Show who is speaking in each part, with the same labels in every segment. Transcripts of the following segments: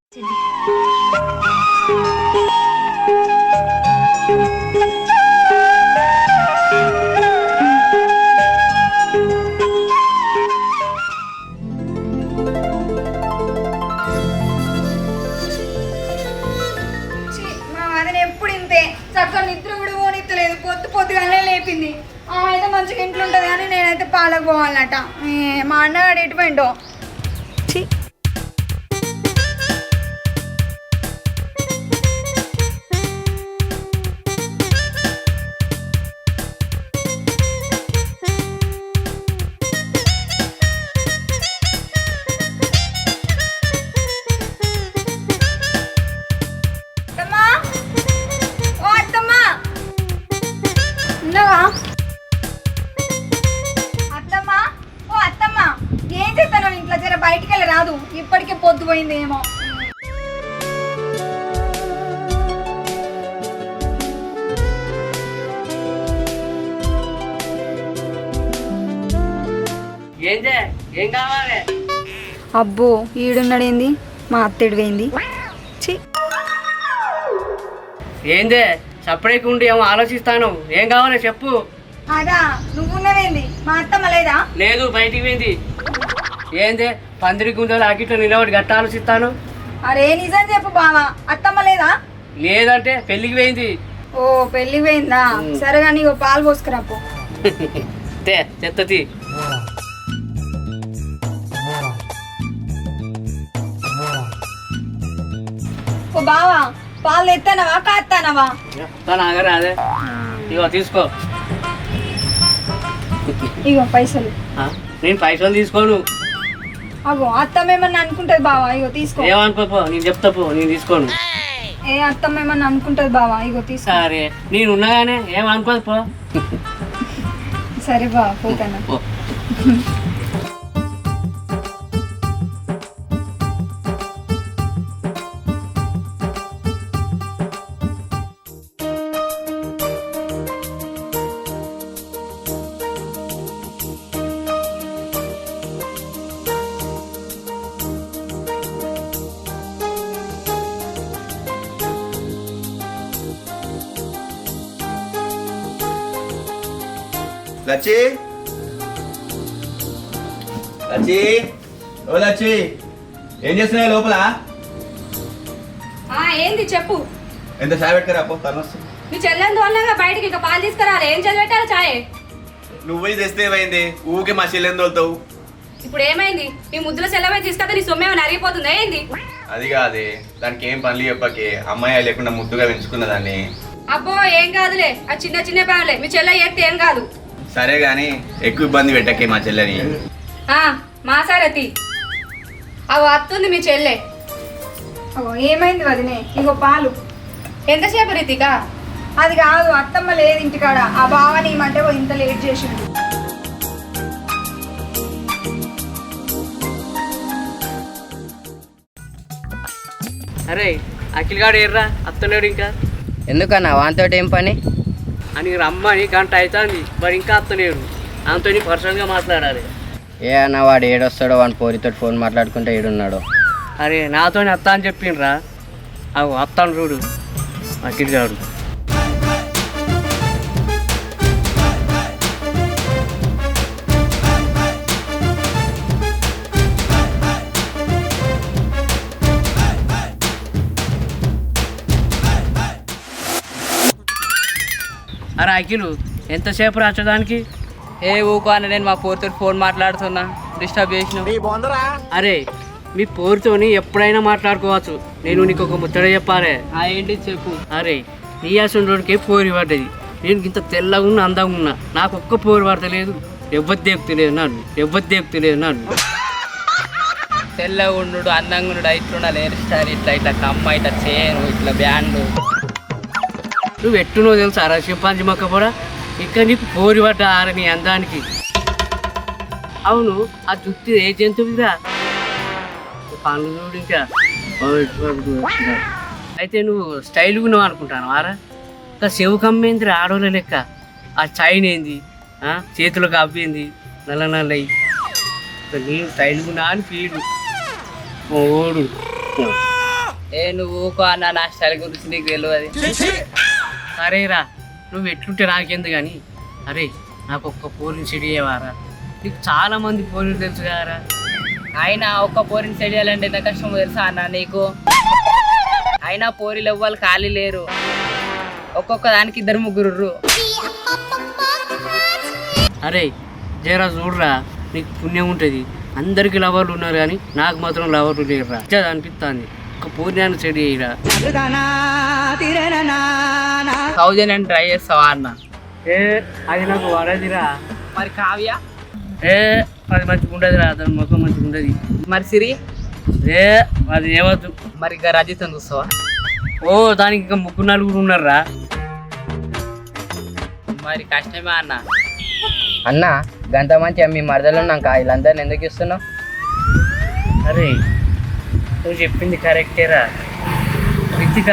Speaker 1: ఎప్పుడు ఇంతే చక్కగా నిద్ర కూడా పోనిత్తలేదు. పొద్దుగానే లేపింది. అయితే మంచిగా ఇంట్లో ఉంటుంది కానీ నేనైతే పాలకు పోవాలట. మా అన్నగాడు ఎటు పోయిండో. బయటికి వెళ్ళి రాదు, ఇప్పటికే పొద్దుపోయిందేమో.
Speaker 2: ఏం కావాలి?
Speaker 1: అబ్బో ఈడున్నాడేంది, మా అత్తడు పోయింది.
Speaker 2: ఏందే సపరేట్ ఉండి ఏమో ఆలోచిస్తాను. ఏం కావాలి చెప్పు.
Speaker 1: అదా నువ్వున్నవేంది, మా అత్తమ్మ లేదా?
Speaker 2: లేదు, బయటికి పోయింది. ఏందే పందిరి గుంజలు ఆకిట్లో నిలబడి గట్ట ఆలోచిస్తాను.
Speaker 1: అరే నిజం చెప్పు బావా, అత్తమ్మ లేదా?
Speaker 2: లేదంటే పెళ్లికి పోయింది.
Speaker 1: ఓ పెళ్లికి పోయిందా? సరే కానీ పాలు పోసుకురాపో.
Speaker 2: చెత్తతి.
Speaker 1: ఓ బావా పాలు ఎత్తానవా కాస్తానవా?
Speaker 2: ఆగరా అదే, ఇగో తీసుకో.
Speaker 1: ఇగో పైసలు.
Speaker 2: నేను పైసలు తీసుకోను.
Speaker 1: అగో అత్తమ్మ ఏమన్నా అనుకుంటది బావా, ఇగో తీసుకో.
Speaker 2: ఏమనుకోపో, నేను చెప్తా పో, నేను తీసుకోను.
Speaker 1: ఏ అత్తమ్మ ఏమన్నా అనుకుంటది బావా, ఇగో తీసుకో.
Speaker 2: సరే నేను ఉన్నాగానే ఏమనుకోదు పో.
Speaker 1: సరే బావా పోతాను.
Speaker 3: లచ్చి లచ్చి ఓ లచ్చి, ఏం చేస్తున్నావు లోపల?
Speaker 4: ఏంది చెప్పు.
Speaker 3: ఎంత చాయ్ పెట్టుకురా పో, తను వస్తుంది.
Speaker 4: మీ చెల్లెందు వల్లగా బయటికి ఇంకా పాలు తీసుకురాలి. ఏం చదివెట్టాలి చాయ్?
Speaker 3: నువ్వు పోయి తెస్తే ఏమైంది, ఊకే మా చెల్లెని తోలుతావు.
Speaker 4: ఇప్పుడు ఏమైంది? మీ ముద్దుల సెలవే తీసుకొస్తే నీ సొమ్మేమో నలిగిపోతుందా ఏంది?
Speaker 3: అది కాదే, దానికి ఏం పనులు చెప్పకే. అమ్మాయి లేకుండా ముద్దుగా పెంచుకున్నదాన్ని.
Speaker 4: అబ్బో ఏం కాదులే, ఆ చిన్న చిన్న పనులే. మీ చెల్లె ఎత్తే ఏం కాదు.
Speaker 3: సరే గాని ఎక్కువ ఇబ్బంది పెట్టకే మా చెల్లెని.
Speaker 4: మా సారతి అవి వస్తుంది మీ చెల్లె.
Speaker 1: అగో ఏమైంది వదినే, ఇగో పాలు.
Speaker 4: ఎంతసేపు రీతిక?
Speaker 1: అది కాదు, అత్తమ్మ లేదు ఇంటికాడ. ఆ బావని ఏమంటే ఇంత లేట్ చేసిండు.
Speaker 2: అరే అఖిల్ గాడు ఎర్రా అత్తలేడు ఇంకా.
Speaker 5: ఎందుకన్నా వాంతో ఏం పని
Speaker 2: అని రమ్మని గంట అవుతుంది, మరి ఇంకా అత్తలేడు. దాంతో పర్సనల్గా మాట్లాడాలి.
Speaker 5: ఏ అన్న వాడు ఏడొస్తాడో, వాడి పోరితో ఫోన్ మాట్లాడుకుంటే ఏడున్నాడు.
Speaker 2: అరే నాతో అత్త అని చెప్పిండ్రా. అవు అత్తాను చూడు అఖిల్ గాడు. అరే అఖిలు ఎంతసేపు రాచడానికి?
Speaker 5: ఏ ఊకో అన్న, నేను మా పోరితో ఫోన్ మాట్లాడుతున్నా, డిస్టర్బ్ చేసిన.
Speaker 2: అరే మీ పోరుతోని ఎప్పుడైనా మాట్లాడుకోవచ్చు. నేను నీకు ఒక ముచ్చట చెప్పాలి.
Speaker 5: ఏంటి చెప్పు.
Speaker 2: అరే నీ అసంటోడికి పోరి పడ్డది. నేను ఇంత తెల్లగా ఉన్నా, అందంగా ఉన్నా, నాకు ఒక్క పోరు పడతలేదు. ఎవ్వరు దేకుతలేదు నన్ను.
Speaker 5: తెల్లగా ఉండు, అందంగా ఉండు, ఇట్లుండాలి, హెయిర్ స్టైల్ ఇట్లా ఇట్లా కమ్మ, ఇట్లా చేయను, ఇట్లా బ్యాండ్.
Speaker 2: నువ్వు ఎట్టునో తెలుసా రా చింపాంజీ మొక్క కూడా. ఇక్కడ నీకు పోరి పడ్డ ఆర నీ అందానికి. అవును ఆ జుట్టు ఏ జంతువుగా పనులు చూడు ఇంకా. అయితే నువ్వు స్టైల్గా ఉన్నావు అనుకుంటాను ఆరా. ఇంకా చెవు కమ్మేంది ఆడోళ్ళ లెక్క. ఆ చైన్ ఏంది, చేతులకు అవ్వేంది నల్ల నల్లయి. నేను స్టైల్గా ఉన్నా అని ఫీడు ఓడు.
Speaker 5: ఏ నువ్వు ఊకో అన్న నా స్టైల్ గురించి నీకు తెలియదు.
Speaker 2: సరేరా నువ్వు ఎట్లుంటే నాకెందుకు కానీ అరే నాకు ఒక్క పోరిని సెట్ చేయవారా? నీకు చాలా మంది పోరీలు తెలుసు కదరా.
Speaker 5: అయినా ఒక్క పోరిని సెట్ చేయాలంటే ఎంత కష్టమో తెలుసా అన్న నీకు? అయినా పోరీలు ఎవ్వరు ఖాళీ లేరు, ఒక్కొక్క దానికి 2-3.
Speaker 2: అరే జరా చూడరా, నీకు పుణ్యం ఉంటుంది. అందరికి లవర్లు ఉన్నారు కానీ నాకు మాత్రం లవర్లు లేరురా. అనిపిస్తుంది ఒక పూర్ణాన్ని సెట్ చేయరా.
Speaker 5: 1000 అని ట్రై చేస్తావా అన్న?
Speaker 2: ఏ అది నాకు వరదిరా.
Speaker 5: మరి కావ్య?
Speaker 2: ఏ అది మంచిగా ఉండదురా, దాని ముఖం మంచిగా ఉండదు.
Speaker 5: మరి సిరి?
Speaker 2: ఏ అది ఏమద్దు.
Speaker 5: మరి ఇంకా రజిత్ చూస్తావా?
Speaker 2: ఓ దానికి ఇంకా 3-4 ఉన్నారా.
Speaker 5: మరి కష్టమే అన్న.
Speaker 6: అన్న గంట మంచిగా మీ మరదలు ఉన్నాక వీళ్ళందరిని ఎందుకు ఇస్తున్నావు?
Speaker 2: అరే నువ్వు చెప్పింది కరెక్టేరా. రితిక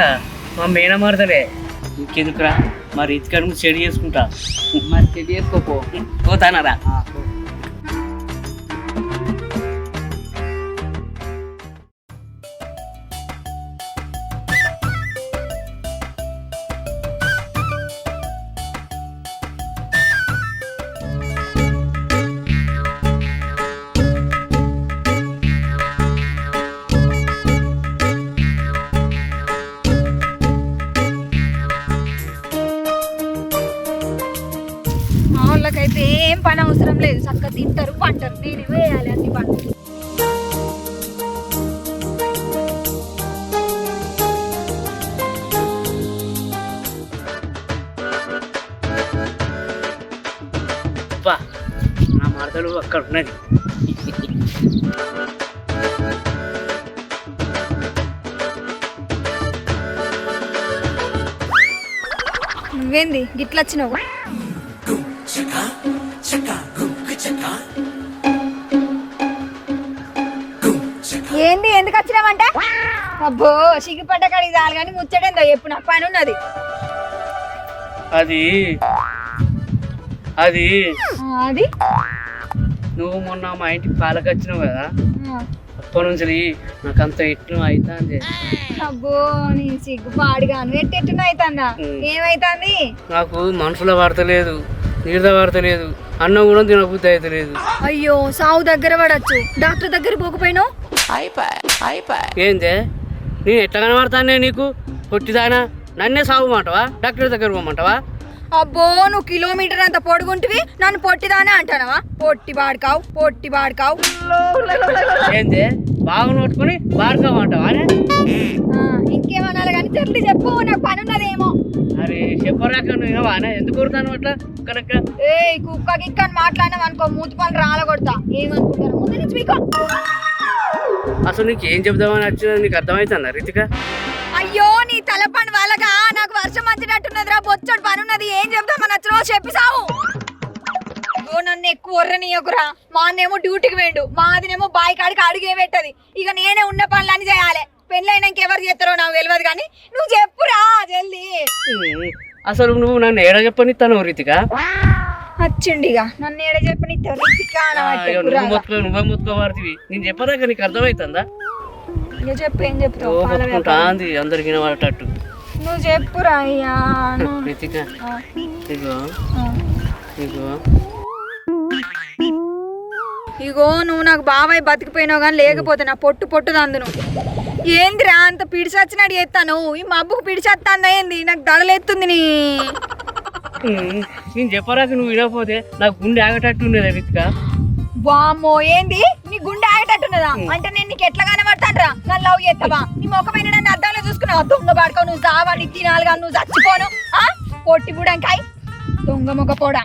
Speaker 2: మా మేనమారదలే, ఇంకెందుకురా మా రితిక నువ్వు చెడు చేసుకుంటా.
Speaker 5: మరి సెట్ చేసుకోపో.
Speaker 2: పోతానరా.
Speaker 1: మా వాళ్ళకైతే ఏం పని అవసరం లేదు, చక్కగా తింటారు పంటారు. నేను వేయాలి అన్ని పనులు.
Speaker 2: అబ్బా నా మరదలు అక్కడ ఉన్నది.
Speaker 1: నువ్వేంది గిట్ల వచ్చినావు? ఏంది ఎందుకు వచ్చినావంటే? అబ్బో సిగ్గుపడ్డ కాడికి చాలు కానీ ముచ్చటేందో చెప్పు, నాకు పని ఉన్నది.
Speaker 2: అది అది
Speaker 1: అది
Speaker 2: నువ్వు మొన్న మా ఇంటికి పాలకు వచ్చినావు కదా, అప్పటి నుంచి నాకు అంత ఇష్టం అవుతుంది.
Speaker 1: అబ్బో నీ సిగ్గు పాడుగాను ఎట్టెట్టున అవుతుందా? ఏమైతుంది?
Speaker 2: నాకు మనసులో పడతలేదు, నీళ్ళ పడతలేదు, అన్నం కూడా తినబుద్ధి అవుతలేదు.
Speaker 1: అయ్యో సావు దగ్గర పడచ్చు, డాక్టర్ దగ్గర పోకపోయినావు?
Speaker 2: ఏందే నేను ఎట్లా కనబడతానే నీకు? పొట్టిదానా నన్నే సాగుమంటావా? డాక్టర్ దగ్గర పోమంటావా?
Speaker 1: అబ్బో నువ్వు కిలోమీటర్ అంత పొడుగుంటివి, నన్ను పొట్టిదానే అంటానవా? పొట్టి బాడుకావు పొట్టి బాడుకావు.
Speaker 2: ఏందే బాగా నోట్టుకుని బాడుకోమంటావా?
Speaker 1: ఇంకేమనాలి కానీ జల్లి చెప్పు, నాకు పని ఉన్నదేమో.
Speaker 2: అరే చెప్పరాక నువ్వు ఎందుకు కొడతాను అట్లా కనుక?
Speaker 1: ఏ కుక్క గిక్క అని మాట్లాడినావు అనుకో మూతి పనులు రాలగొడతా. ఏమనుకుంటాను ముందు నుంచి మీకు.
Speaker 2: అసలు నీకు ఏం చెప్దామని వచ్చినా నీకు అర్థమవుతుందా రితిక?
Speaker 1: అయ్యో నీ తలపండు వాళ్ళగా నాకు వర్షం వచ్చినట్టున్నదిరా, బొచ్చడు పని ఉన్నది. ఏం చెప్దామని వచ్చిన చెప్పిసావు. అయ్యో నన్ను ఎక్కువ వర్రనీయకురా. మా అన్నేమో డ్యూటీకి వేండు, మాదినేమో బాయ్ కాడికి అడిగే పెట్టది. ఇక నేనే ఉన్న పనులన్నీ చేయాలి. పెళ్ళైనాక ఎవరు చేస్తారో నాకు తెలియదు కానీ నువ్వు చెప్పురా జల్దీ.
Speaker 2: అసలు నువ్వు నన్ను ఏడ చెప్పనిస్తాను రితిక?
Speaker 1: వచ్చిండిగా నన్ను ఏడ చెప్పని
Speaker 2: నువ్వే ముత్తుకోబడుతుంది. నేను చెప్పదాకా నీకు అర్థమవుతుందా?
Speaker 1: చెప్పు ఏం చెప్తావు?
Speaker 2: అంది అందరికి వినబడేటట్టు
Speaker 1: నువ్వు చెప్పురా అయ్యా.
Speaker 2: రితిక ఇగో ఇగో
Speaker 1: ఇగో నువ్వు నాకు బాబాయ్ బతికిపోయినావు కానీ లేకపోతే నా పొట్టు దందును. ఏందిరా అంత పిడిచచ్చినట్టు చేస్తాను? ఈ మబ్బుకు పిడిచేస్తాందా ఏంది? నాకు దడలేస్తుంది నీ.
Speaker 2: నేను చెప్పరాక నువ్వు వినకపోతే నాకు గుండె ఆగేటట్టు ఉండేది రితిక.
Speaker 1: వామ్మో ఏంది నీ గుండె ఆగేటట్టున్నదా? అంటే నేను నీకు ఎట్లా కనబడతానరా? నన్ను లవ్ చేస్తావా? నీ ముఖమైన నన్ను అద్దంలో చూసుకున్నావా? దొంగ పడుకో నువ్వు సావా, నీకు తినాలిగా నువ్వు చచ్చిపోను. పొట్టి బుడంకాయ్ దొంగ మొగ పోడా.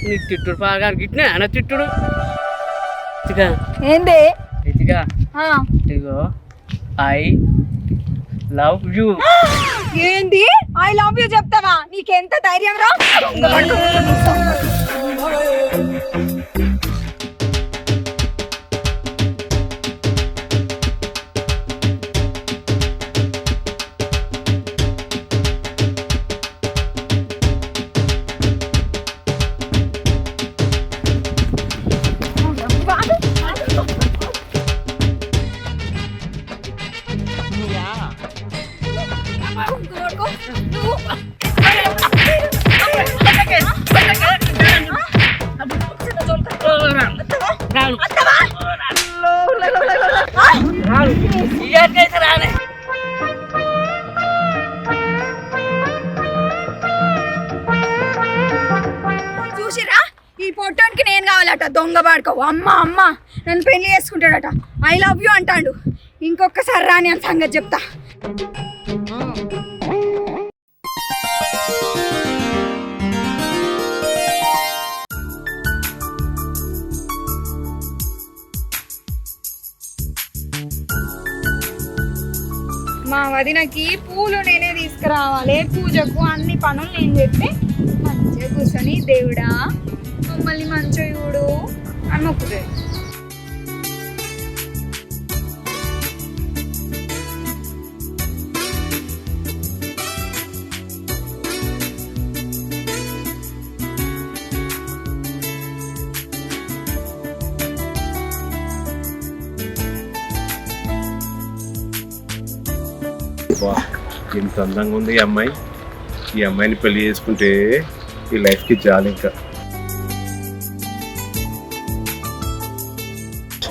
Speaker 2: నీకు తిట్టుడు బాగా గిట్నే అన్న తిట్టుడు.
Speaker 1: ఏంది
Speaker 2: ఇగో ఐ లవ్ యూ.
Speaker 1: ఏంది ఐ లవ్ యూ చెప్తావా? నీకెంత ధైర్యం రా?
Speaker 2: రాను
Speaker 1: అత్తవా?
Speaker 2: రాను ఇయ్యాకైతే రానే
Speaker 1: చూసిరా ఈ పొట్టోనికి నేను కావాలట దొంగ పాడుకోవు అమ్మ అమ్మ నన్ను పెళ్లి చేసుకుంటాడట ఐ లవ్ యూ అంటాడు ఇంకొకసారి రాని అని సంగతి చెప్తా మా వదినకి పూలు నేనే తీసుకురావాలి పూజకు అన్ని పనులు నేను చెప్తే మంచిగా కూర్చొని దేవుడా మమ్మల్ని మంచిగా చూడు అని మొక్కుతుంది
Speaker 7: వా, ఎంత అందంగా ఉంది ఈ అమ్మాయి. ఈ అమ్మాయిని పెళ్లి చేసుకుంటే ఈ లైఫ్కి చాలు ఇంకా.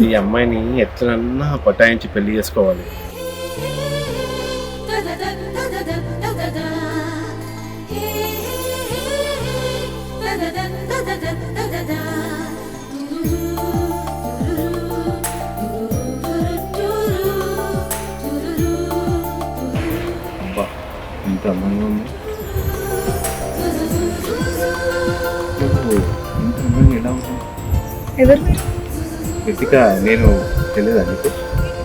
Speaker 7: ఈ అమ్మాయిని ఎట్లన్నా పటాయించి పెళ్లి చేసుకోవాలి. అబ్బా, ఎంత అందంగా ఉంది. ఇంత అందంగా ఎలా ఉంటుంది?
Speaker 1: ఎవరు మీరు
Speaker 7: కృతిక, నేను తెలియదా నీకు?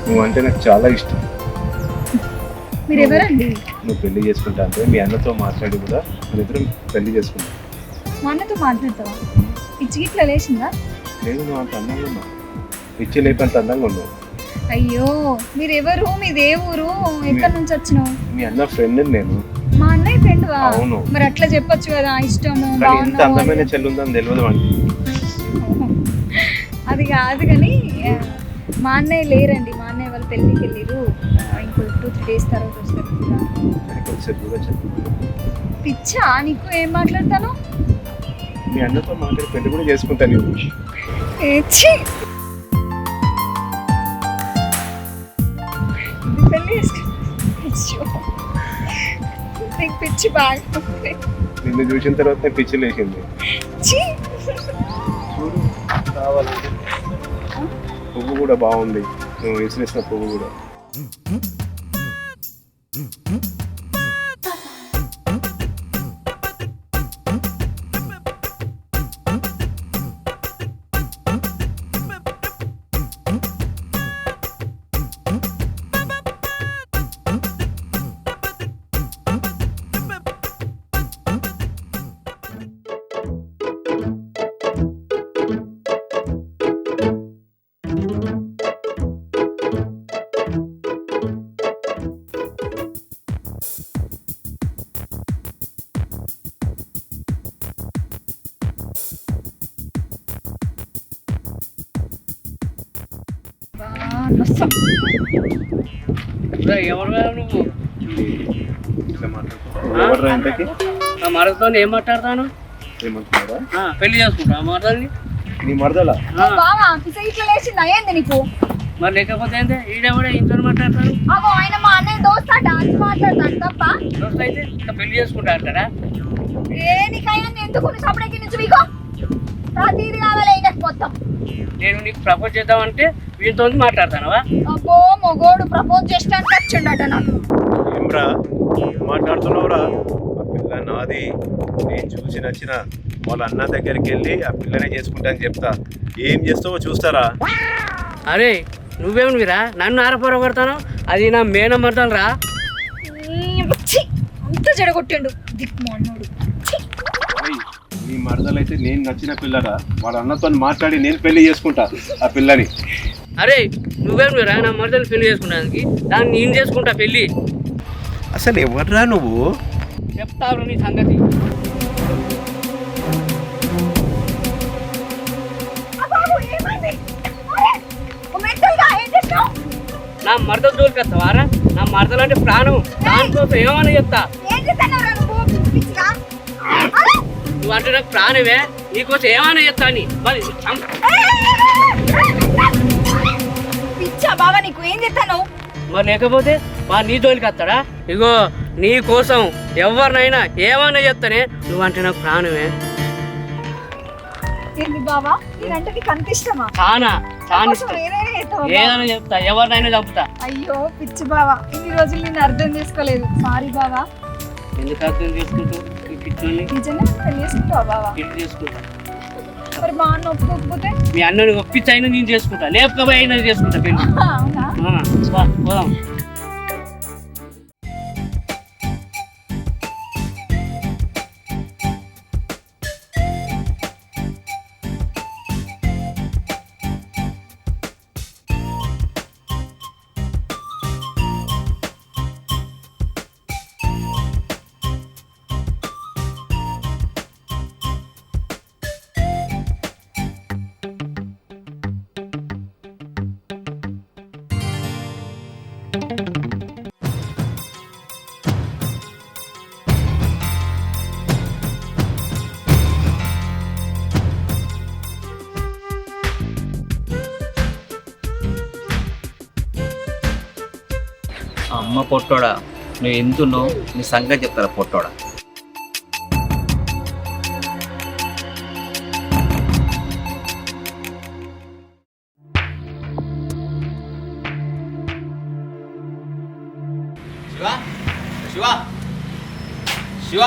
Speaker 7: నువ్వు అంటే నాకు చాలా ఇష్టం.
Speaker 1: మీరు ఎవరండి
Speaker 7: నువ్వు పెళ్లి చేసుకుంటా అంటే మీ అన్నతో మాట్లాడి కూడా మనిద్దరం పెళ్లి చేసుకుంటాం.
Speaker 1: మా అన్నతో మాట్లాడతావా పిచ్చి గిట్ల లేచిందా
Speaker 7: లేదు, నువ్వు అంత అందంగా ఉన్నావు. పిచ్చి లేపంత అందంగా ఉన్నావు.
Speaker 1: అయ్యో మీరు ఎవరు మీది ఏ ఊరు ఎక్కడి నుంచి వచ్చినావు
Speaker 7: మీ అన్న ఫ్రెండ్ నేను.
Speaker 1: మా అన్నయ్య ఫ్రెండ్ వా
Speaker 7: అవును.
Speaker 1: మరి అట్లా చెప్పొచ్చు కదా ఇష్టము
Speaker 7: కానీ ఇంత
Speaker 1: బాగున్నావు
Speaker 7: అందమైన
Speaker 1: అని.
Speaker 7: చెల్లి ఉందని తెలియదు వాడికి.
Speaker 1: అది కాదు కానీ మా అన్నయ్య లేరండి మా అన్నయ్య వాళ్ళు పెళ్ళికి వెళ్ళిరు ఇంకో 2-3 days తర్వాత వస్తారు
Speaker 7: కానీ కొంచెం కూడా చెప్పు.
Speaker 1: పిచ్చా నీకు ఏం మాట్లాడతాను
Speaker 7: మీ అన్నతో మాట్లాడి పెళ్లి కూడా చేసుకుంటా నేను.
Speaker 1: ఏచ్చి పెళ్ళి చేసుకో నీకు పిచ్చి బాగా ఉంది.
Speaker 7: నిన్ను చూసిన తర్వాత పిచ్చి లేచింది.
Speaker 1: ఛీ!
Speaker 7: చూడు, కావాలంటే పువ్వు కూడా బాగుంది. నువ్వు విసిరేసిన పువ్వు కూడా.
Speaker 1: బా, నొస్సం.
Speaker 2: ఎవరు నువ్వు
Speaker 7: ఇట్లా మాట్లాడుతున్నావు. ఎవర్రా ఇంతకీ?
Speaker 2: ఆ మరదతో ఏం మాట్లాడతాను
Speaker 7: ఏమంటున్నారా?
Speaker 2: పెళ్లి చేసుకుంటా ఆ మరదని
Speaker 7: నీ మరదలా?
Speaker 1: ఓ బావా పిస ఇట్లా లేచిందా ఏంది నీకు
Speaker 2: మరి లేకపోతే ఏంటి ఈడెవడే ఇంట్లో మాట్లాడతాను
Speaker 1: అగో ఆయన మా అన్నయ్య దోస్తా డాన్స్ మాట్లాడతాడు తప్ప
Speaker 2: దోస్తు అయితే ఇంకా పెళ్లి చేసుకుంటా అంటారా
Speaker 1: ఏ నీకైనా ఎందుకు నీ సపడకి నుంచి మీకు ప్రతిది కావాలి ఈయనకు మొత్తం
Speaker 2: నేను నీకు ప్రపోజ్ చేద్దామంటే వీటితో మాట్లాడతానవా
Speaker 1: అబ్బో మొగోడు ప్రపోజ్ చేస్తానికి వచ్చిండట నాకు
Speaker 7: ఏమ్రా మాట్లాడుతున్నావురా? ఆ పిల్ల నాది. నేను చూసి నచ్చిన వాళ్ళ అన్న దగ్గరికి వెళ్ళి ఆ పిల్లనే చేసుకుంటా అని చెప్తా. ఏం చేస్తావో చూస్తారా?
Speaker 2: అరే నువ్వేమిరా నన్ను ఆరపొర కొడతాను అది నా మేన మర్దలు రా
Speaker 1: అంత జడగొట్టిండు దిక్కు అన్నాడు
Speaker 7: ఓయ్, నీ మరదలైతే నేను నచ్చిన పిల్లరా. వాళ్ళ అన్నతో మాట్లాడి నేను పెళ్లి చేసుకుంటా ఆ పిల్లని.
Speaker 2: అరే నువ్వేమిరా నా మర్దలు పెళ్లి చేసుకున్నానికి దాన్ని నేను చేసుకుంటా పెళ్లి
Speaker 7: అసలు ఎవర్రా నువ్వు?
Speaker 2: చెప్తావు నీ సంగతి నా మరదలు జోలికొస్తావారా నా మరదలు అంటే ప్రాణం దానికోసం ఏమని చెప్తా నువ్వు అంటే నాకు ప్రాణమే నీకోసం ఏమైనా చెప్తా అని మరి
Speaker 1: చేస్తాను?
Speaker 2: మరి లేకపోతే మా నీ జోలికి వస్తాడా? ఇగో నీ కోసం ఎవరినైనా ఏమన్నా చెప్తానే, నువ్వంటే నాకు ప్రాణమే.
Speaker 1: ఏంది బావా, నేనంటే నీకు అంత ఇష్టమా?
Speaker 2: చాలా చాలా
Speaker 1: కోసం ఏదైనా చేస్తావా?
Speaker 2: ఏదైనా చెప్తా, ఎవరినైనా చంపుతా.
Speaker 1: అయ్యో పిచ్చి బావా, ఇన్ని రోజులు నేను అర్థం చేసుకోలేదు. సారీ బావా.
Speaker 2: ఎందుకు అర్థం చేసుకుంటూ ఈ పిచ్చోని
Speaker 1: నిజంగా పెళ్లి చేసుకుంటావా బావా?
Speaker 2: పెళ్లి చేసుకుంటా.
Speaker 1: మరి మా అన్న ఒప్పుకోకపోతే?
Speaker 2: మీ అన్నని ఒప్పించి అయినా నేను చేసుకుంటా, లేకపోతే అయినా చేసుకుంటా పెళ్లి.
Speaker 1: అవునా?
Speaker 2: పోదాం.
Speaker 8: అమ్మ పొట్టోడా, నువ్వు ఎందున్నావు? నీ సంగతి చెప్తారా పొట్టోడా?
Speaker 3: శివ శివ శివ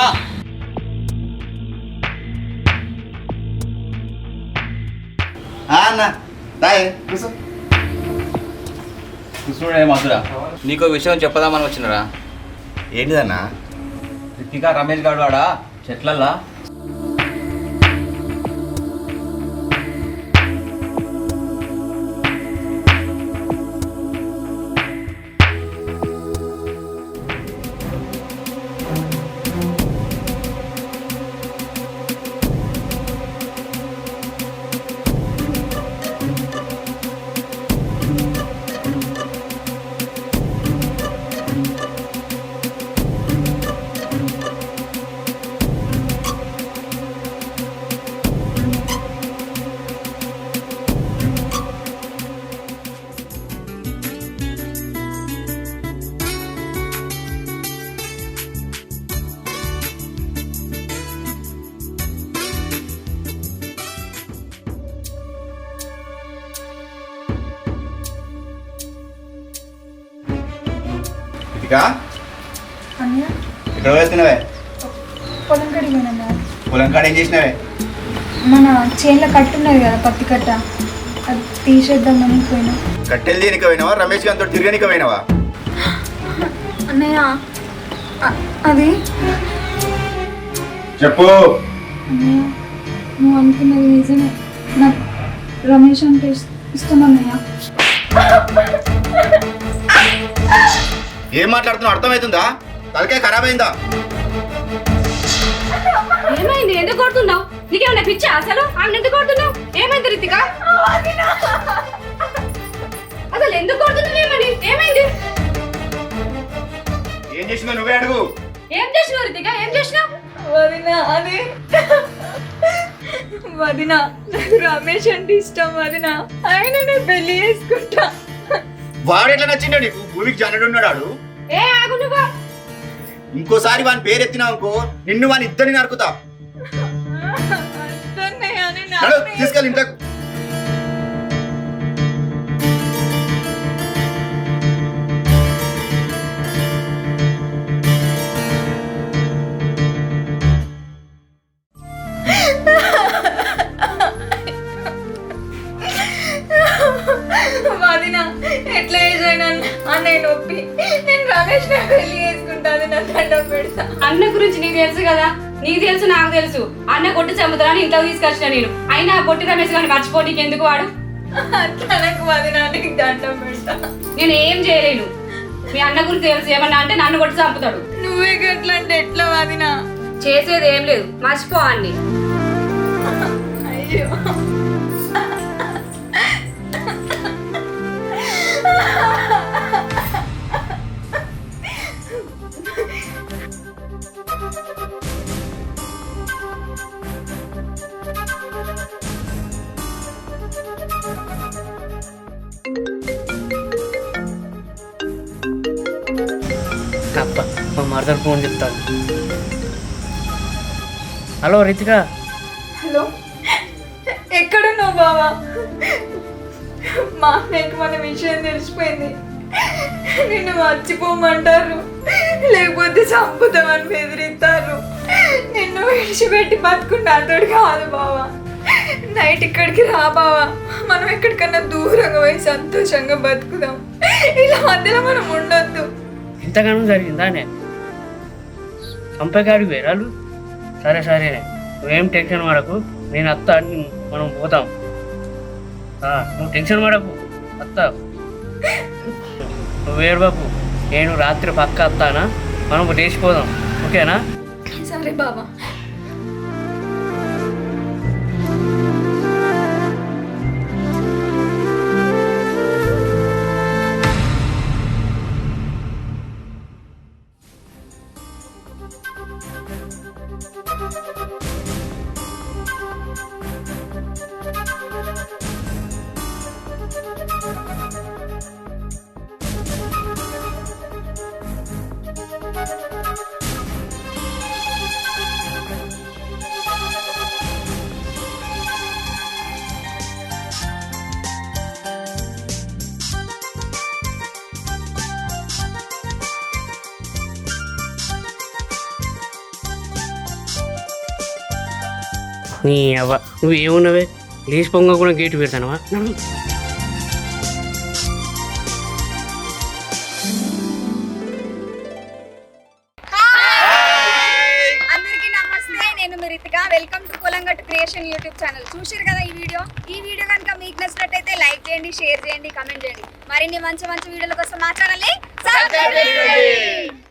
Speaker 3: అన్న దాయ్ కూర్చో. కూర్చున్నాడే మధురా,
Speaker 8: నీకు విషయం చెప్పదామని వచ్చినరా.
Speaker 3: ఏంటిదన్నా?
Speaker 8: రితిక రమేష్ గారు వాడా చెట్లల్లా
Speaker 3: ఇక
Speaker 1: అన్నయ్య
Speaker 3: ఇక్కడ వెళ్తున్నావే?
Speaker 1: పొలం కడిగి పోయినా.
Speaker 3: పొలం కాడ ఏం చేసినావే?
Speaker 1: మన చేనులో కట్టున్నది కదా, పత్తి కట్ట, అది తీసేద్దామని పోయినా.
Speaker 3: కట్టెలు దేనికి పోయినావా? రమేష్ గారితో తిరగనికి పోయినావా?
Speaker 1: అన్నయ్య అది
Speaker 3: చెప్పు.
Speaker 1: అన్నయ్య, నువ్వు అనుకున్నది నిజమే. నాకు రమేష్ అంటే ఇష్టం అన్నయ్య.
Speaker 3: ఏం మాట్లాడుతున్నావు? అర్థమవుతుందా? తలకాయ ఖరాబ్ అయిందా?
Speaker 4: ఏమైంది? ఎందుకు కొడుతున్నావు? నీకేమన్నా పిచ్చా అసలు? ఆమెను ఎందుకు కొడుతున్నావు? ఏమైంది రితిక? అసలు ఎందుకు కొడుతున్నావు? ఏమైంది?
Speaker 3: ఏం చేసినా నువ్వే అడుగు.
Speaker 4: ఏం చేసినావు రితిక? ఏం చేసినావు?
Speaker 1: వదినా, అది వదినా, నాకు రమేష్ అంటే ఇష్టం వదినా. ఆయననే పెళ్లి చేసుకుంటా.
Speaker 3: వాడు ఎట్లా నచ్చిండో నీకు? భూమికి జనడున్నాడు.
Speaker 4: ఏ ఆగు నువ్వు.
Speaker 3: ఇంకోసారి వాని పేరు ఎత్తినావు అనుకో, నిన్ను వాని ఇద్దరిని నరుకుతా. తీసుకెళ్ళి ఇంట్లోకి.
Speaker 1: వదినా, ఎట్లా చేసాను అన్నయ్య నొప్పి. నేను రమేష్ పెళ్లి చేసుకుంటాను, నా దండం పెడతా.
Speaker 4: అన్న గురించి నీకు తెలుసు కదా, నీకు తెలుసు నాకు తెలుసు. అన్న కొట్టి చంపుతానని ఇంట్లో తీసుకొచ్చిన నేను. అయినా ఆ కొట్టి రమేష్ గారిని మర్చిపో, నీకు ఎందుకు వాడు?
Speaker 1: తనకు వదినా, నీకు దండం పెడతా.
Speaker 4: నేను ఏం చేయలేను. మీ అన్న గురించి తెలుసు, ఏమన్నా అంటే నన్ను కొట్టి చంపుతాడు.
Speaker 1: నువ్వే గట్లా అంటే ఎట్లా వదినా?
Speaker 4: చేసేది ఏం లేదు, మర్చిపో అన్ని.
Speaker 1: అయ్యో,
Speaker 2: మా మరదలు ఫోన్ చెప్తాను. హలో రితిక.
Speaker 1: హలో, ఎక్కడున్నావు బావా? మా అన్నయ్యకి మన విషయం తెలిసిపోయింది. నిన్ను మర్చిపోమంటారు, లేకపోతే చంపుతామని బెదిరిస్తారు. నిన్ను విడిచిపెట్టి బతుకున్నాతోడు కాదు బావా. నైట్ ఇక్కడికి రా బావా, మనం ఎక్కడికన్నా దూరంగా పోయి సంతోషంగా బతుకుదాం. ఇలా మధ్యలో మనం ఉండొద్దు.
Speaker 2: ఇంతగానో జరిగిందానే? చంపకాడికి వేరాలు. సరే సరేనే, నువ్వేం టెన్షన్ పడకు, నేను అత్త అని మనం పోతాం. నువ్వు టెన్షన్ పడకు, అత్త. నువ్వేరు బాబు, నేను రాత్రి పక్క అత్తానా, మనం లేచిపోదాం. ఓకేనా?
Speaker 1: సరే బావా.
Speaker 2: నీ అవ్వ, నువ్వు ఏమున్నావే? లేచి పొంగ కూడా గేటు పెడతానవా?
Speaker 1: అందరికీ నమస్తే, నేను మీ Ritika. Welcome to Kolangattu creation YouTube channel. చూసారు కదా ఈ వీడియో కనుక మీకు నచ్చినట్టయితే లైక్ చేయండి, షేర్ చేయండి, కమెంట్ చేయండి. మరిన్ని మంచి మంచి వీడియోల కోసం మా ఛానల్ని సబ్స్క్రైబ్ చేయండి.